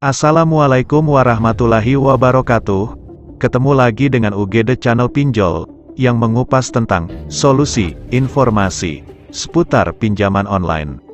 Assalamualaikum warahmatullahi wabarakatuh. Ketemu lagi dengan UGD Channel Pinjol, yang mengupas tentang solusi, informasi, seputar pinjaman online.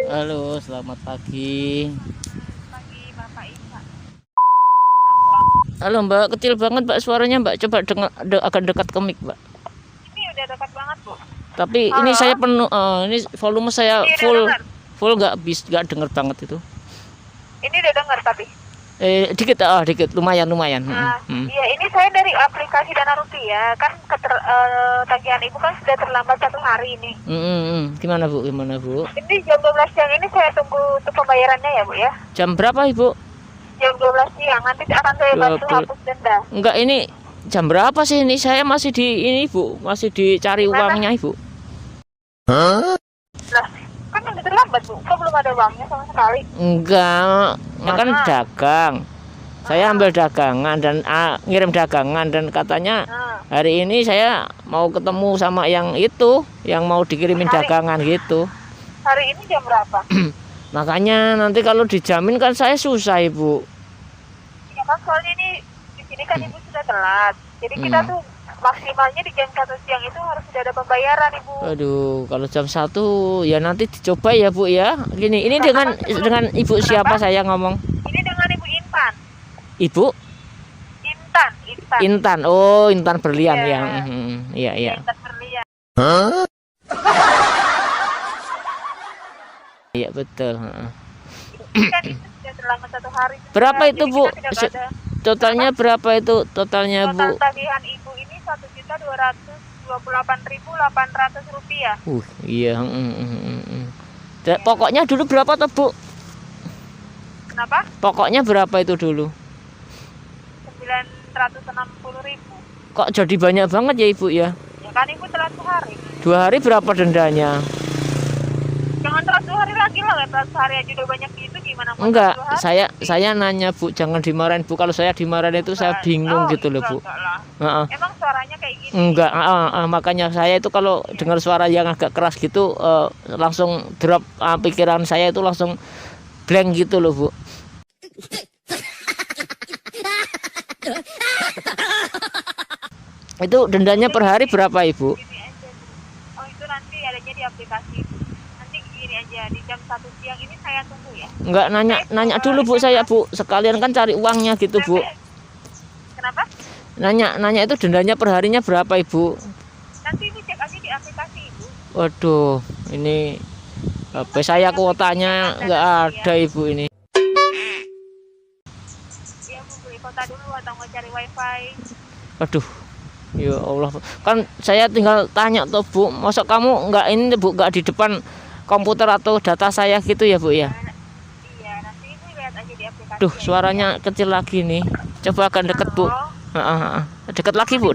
Halo, selamat pagi. Pagi Bapak Isa. Halo Mbak, kecil banget Mbak suaranya Mbak. Coba agak dekat ke mic Mbak. Ini udah dekat banget Bu. Tapi Halo? ini saya penuh, ini volume saya Ini udah full, dengar? full nggak denger banget itu. Ini udah dengar tapi. Dikit, lumayan. Iya, ini saya dari aplikasi Dana Rupiah. Kan tagihan Ibu kan sudah terlambat 1 hari ini. Gimana Bu? Ini jam 12 siang ini saya tunggu untuk pembayarannya ya Bu ya. Jam berapa Ibu? Jam 12 siang nanti akan saya bantu 12. hapus denda. Enggak, ini jam berapa sih ini? Saya masih di ini Bu, masih dicari Gimana? uangnya Ibu. Lah, kan udah terlambat Bu. Kok belum ada uangnya sama sekali? Enggak, kan dagang. Saya ambil dagangan dan ngirim dagangan dan katanya hari ini saya mau ketemu sama yang itu, yang mau dikirimin dagangan gitu. Hari ini jam berapa? Makanya nanti kalau dijamin kan saya susah Ibu. Ya kan soalnya ini di sini kan Ibu sudah telat. Jadi kita tuh maksimalnya di jam 1 siang itu harus sudah ada pembayaran Ibu. Aduh, kalau jam 1 ya nanti dicoba ya Bu ya. Gini, ini dengan Ibu siapa saya ngomong? Ini dengan Ibu Intan. Ibu Intan. Intan. Oh, Intan Berlian Iya. ya. Iya. Intan Berlian. Iya betul. Ini kan itu sudah terlambat 1 hari. Berapa itu Jadi Bu? kita tidak ada. Totalnya berapa itu? Totalnya Total Bu? tagihan Ibu ini Rp1.228.800. Iya. Pokoknya dulu berapa tuh Bu? Kenapa? Pokoknya berapa itu dulu? 960.000. Kok jadi banyak banget ya Ibu ya? Ya kan Ibu telat 2 hari. 2 hari berapa dendanya? Jangan telat 2 hari lagi lah. Telat 1 hari aja udah banyak gitu, gimana mau Enggak, telat 2 hari? saya nanya Bu, jangan dimarahin Bu. Kalau saya dimarahin itu saya bingung gitu loh Bu. Enggak lah. Emang suaranya kayak gini? Enggak, makanya saya itu kalau dengar suara yang agak keras gitu langsung drop, pikiran saya itu langsung blank gitu loh Bu. Itu dendanya per hari berapa Ibu? Gini aja Bu. Oh itu nanti adanya di aplikasi. Nanti gini aja, di jam 1 siang ini saya tunggu ya. Enggak, nanya dulu Bu saya Bu. Sekalian kan cari uangnya gitu Bu. Kenapa? Nanya itu dendanya per harinya berapa Ibu? Nanti Ibu cek aja di aplikasi Ibu. Waduh, ini HP saya kuotanya enggak ada Ibu ini. Iya Bu, beli kota dulu atau mau cari wifi. Aduh, ya Allah, kan saya tinggal tanya tuh Bu, masa kamu enggak ini Bu, enggak di depan komputer atau data saya gitu ya Bu ya? Iya, nanti Ibu lihat aja di aplikasi. Duh, suaranya kecil lagi nih. Coba agak deket Bu. Deket lagi Bu.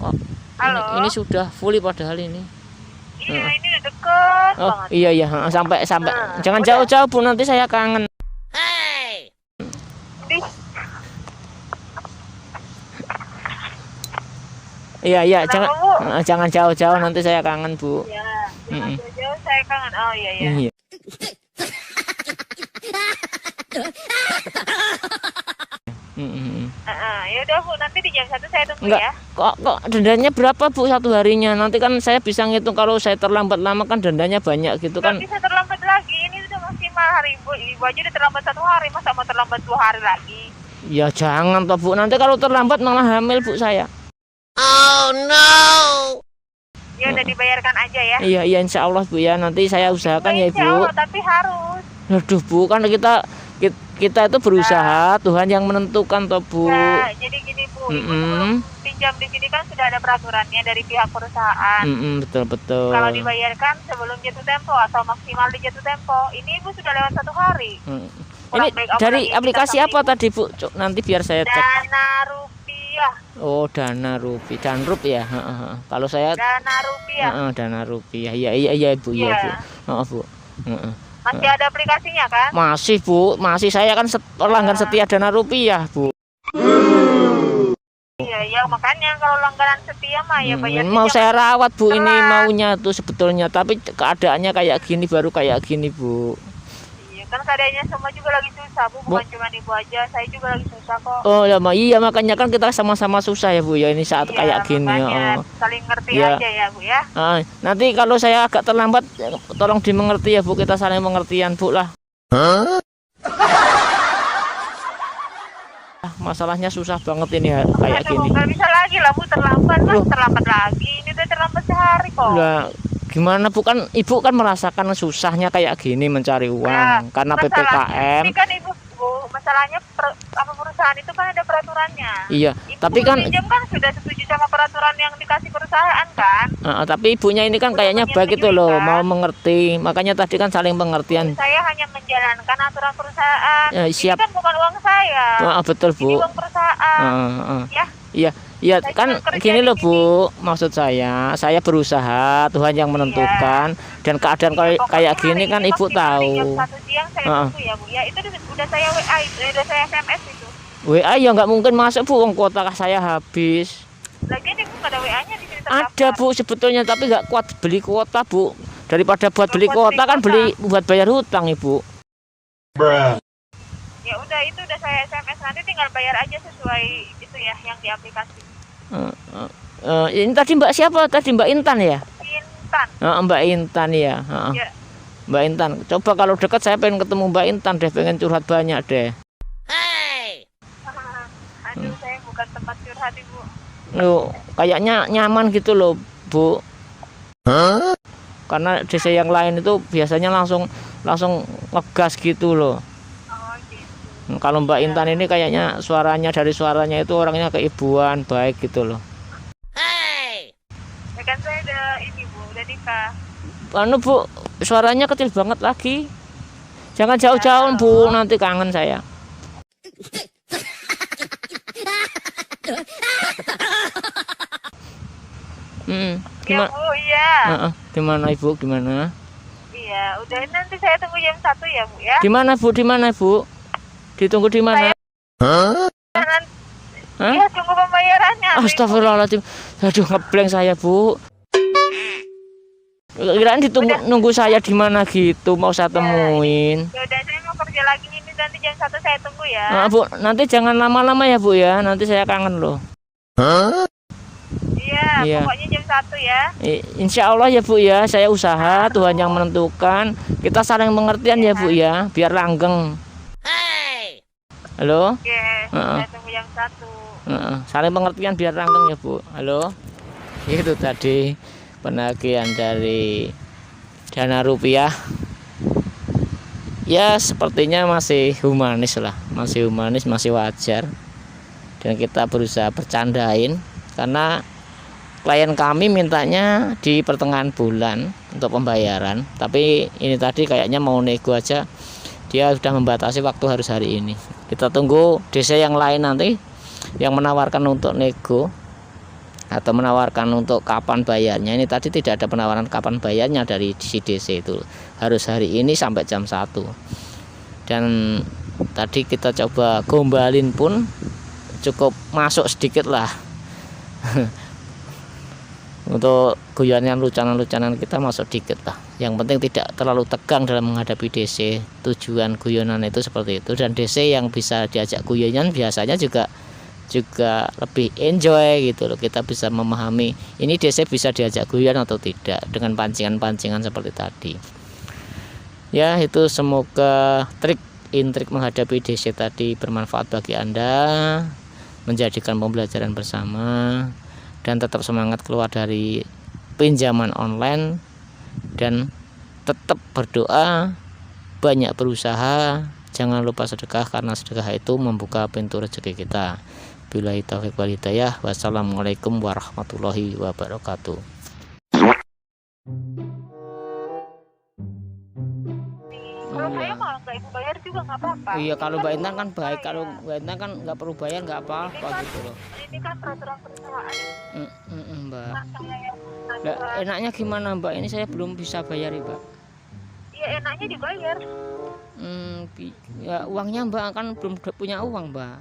Oh, Halo. ini sudah fully padahal ini. Iya, ini udah deket Oh banget. iya, sampai jangan jauh-jauh Bu, nanti saya kangen. Ih, Iya, kenapa, Bu? jangan jauh-jauh, nanti saya kangen Bu. Ya, jangan jauh-jauh saya kangen. Oh iya. Iya. Ya udah Bu, nanti di jam 1 saya tunggu Enggak, ya. kok dendanya berapa Bu 1 harinya? Nanti kan saya bisa ngitung, kalau saya terlambat lama kan dendanya banyak gitu Nggak kan. bisa terlambat lagi. Ini udah maksimal hari Ibu. Ibu aja udah terlambat 1 hari, masa mau terlambat 2 hari lagi? Ya jangan toh Bu, nanti kalau terlambat malah hamil Bu saya. Ya sudah dibayarkan aja ya. Iya, iya, insya Allah Bu ya, nanti saya usahakan ya Insya Ibu. Allah, tapi harus. Aduh Bu, kan kita itu berusaha, Tuhan yang menentukan toh Bu. Ya, jadi gini Bu, Ibu sebelum pinjam di sini kan sudah ada peraturannya dari pihak perusahaan. Betul. Kalau dibayarkan sebelum jatuh tempo atau maksimal di jatuh tempo, ini Ibu sudah lewat 1 hari. Ini dari aplikasi apa tadi Bu? Nanti biar saya cek. Dana Rupiah. Oh, Dana Rupiah, Danrup ya. Kalau saya Dana Rupiah. Dana Rupiah. Iya Bu, iya Bu. Bu. Masih ada aplikasinya kan? Masih Bu, masih, saya kan pelanggan setia Dana Rupiah Bu. Iya, makanya kalau langganan setia mah ya bayar. Mau saya rawat Bu, ini maunya tuh sebetulnya, tapi keadaannya kayak gini, baru kayak gini Bu. Iya, kan keadaannya semua juga lagi susah Bu, bukan cuma Ibu aja, saya juga lagi susah kok. Oh ya, iya, makanya kan kita sama-sama susah ya Bu ya, ini saat kayak gini ya. Saling ngerti aja ya Bu ya. Nanti kalau saya agak terlambat, tolong dimengerti ya Bu, kita saling pengertian Bu lah. Masalahnya susah banget ini kayak gini. Nggak bisa lagi lah Bu, terlambat lagi. Ini udah terlambat sehari kok. Lah, gimana Bu, kan Ibu kan merasakan susahnya kayak gini mencari uang karena PPKM. Ini kan Ibu Bu, masalahnya perusahaan itu kan ada peraturannya. Iya, Ibu tapi kan pinjam kan sudah setuju sama peraturan yang dikasih perusahaan kan. Tapi ibunya ini kan kayaknya baik itu loh, mau mengerti. Makanya tadi kan saling pengertian. Saya hanya menjalankan aturan perusahaan. Siap. Ini kan bukan uang saya. Betul Bu. Ini uang perusahaan. Ya. Iya kan gini loh Bu, maksud saya berusaha, Tuhan yang menentukan, dan keadaan kayak gini kan Ibu tahu. Jam 1 siang saya tunggu ya Bu ya, itu udah saya WA itu, udah saya SMS itu. WA ya nggak mungkin masuk Bu, uang kuota saya habis. Lagian Ibu nggak ada WA-nya di sini terdaftar. Ada Bu sebetulnya, tapi nggak kuat beli kuota Bu. Daripada buat beli kuota kan beli buat bayar hutang Ibu. Ya udah, itu udah saya SMS, nanti tinggal bayar aja sesuai itu ya yang di aplikasi. Ini tadi Mbak siapa? Tadi Mbak Intan ya? Intan. Mbak Intan ya. Mbak Intan. Coba kalau dekat saya pengen ketemu Mbak Intan deh, pengen curhat banyak deh. Aduh, saya bukan tempat curhat Ibu. Kayaknya nyaman gitu loh Bu. Karena desa yang lain itu biasanya langsung ngegas gitu loh. Kalau Mbak Intan ini kayaknya dari suaranya itu orangnya keibuan, baik gitu loh. Ya kan saya udah nikah. Bu, suaranya kecil banget lagi. Jangan jauh-jauh Bu, nanti kangen saya. Gimana? Ya Bu, iya. Gimana Ibu, gimana? Iya, udah, nanti saya tunggu jam 1 ya Bu ya. Di mana Bu? Ditunggu di mana? Ya, tunggu pembayarannya. Astagfirullahaladzim. Aduh, ngeblank saya Bu. Kirain nunggu saya di mana gitu, mau saya temuin. Ya udah, saya mau kerja lagi ini, nanti jam 1 saya tunggu ya. Bu, nanti jangan lama-lama ya Bu ya, nanti saya kangen loh. Iya, pokoknya jam 1 ya. Insya Allah ya Bu ya, saya usaha, Tuhan yang menentukan. Kita saling pengertian ya Bu ya, biar langgeng. Halo? Oke, saya tunggu jam 1. Saling pengertian biar langgeng ya Bu. Halo? Itu tadi penagihan dari Dana Rupiah. Ya sepertinya masih humanis lah, masih humanis, masih wajar. Dan kita berusaha bercandain karena klien kami mintanya di pertengahan bulan untuk pembayaran, tapi ini tadi kayaknya mau nego aja, dia sudah membatasi waktu harus hari ini. Kita tunggu desa yang lain nanti yang menawarkan untuk nego atau menawarkan untuk kapan bayarnya. Ini tadi tidak ada penawaran kapan bayarnya dari si DC, itu harus hari ini sampai jam 1. Dan tadi kita coba gombalin pun cukup masuk sedikit lah. Untuk guyonan lucanan kita masuk dikit lah. Yang penting tidak terlalu tegang dalam menghadapi DC. Tujuan guyonan itu seperti itu. Dan DC yang bisa diajak guyonan biasanya juga lebih enjoy gitu loh. Kita bisa memahami ini DC bisa diajak guyon atau tidak dengan pancingan-pancingan seperti tadi. Ya, itu semoga trik menghadapi DC tadi bermanfaat bagi Anda, menjadikan pembelajaran bersama, dan tetap semangat keluar dari pinjaman online, dan tetap berdoa, banyak berusaha, jangan lupa sedekah karena sedekah itu membuka pintu rezeki kita. Billahi taufiq wal hidayah. Wassalamualaikum warahmatullahi wabarakatuh. Kalau saya malah nggak ibu bayar juga nggak apa-apa. Iya, kalau Mbak Intan kan baik, kalau Mbak Intan kan nggak perlu bayar, nggak apa-apa gitu loh. Ini kan peraturan perusahaan. Mbak. Nah, saya yang Lah, enaknya gimana Mbak? Ini saya belum bisa bayar ya Mbak. Iya, enaknya dibayar. Ya uangnya Mbak kan belum punya uang Mbak.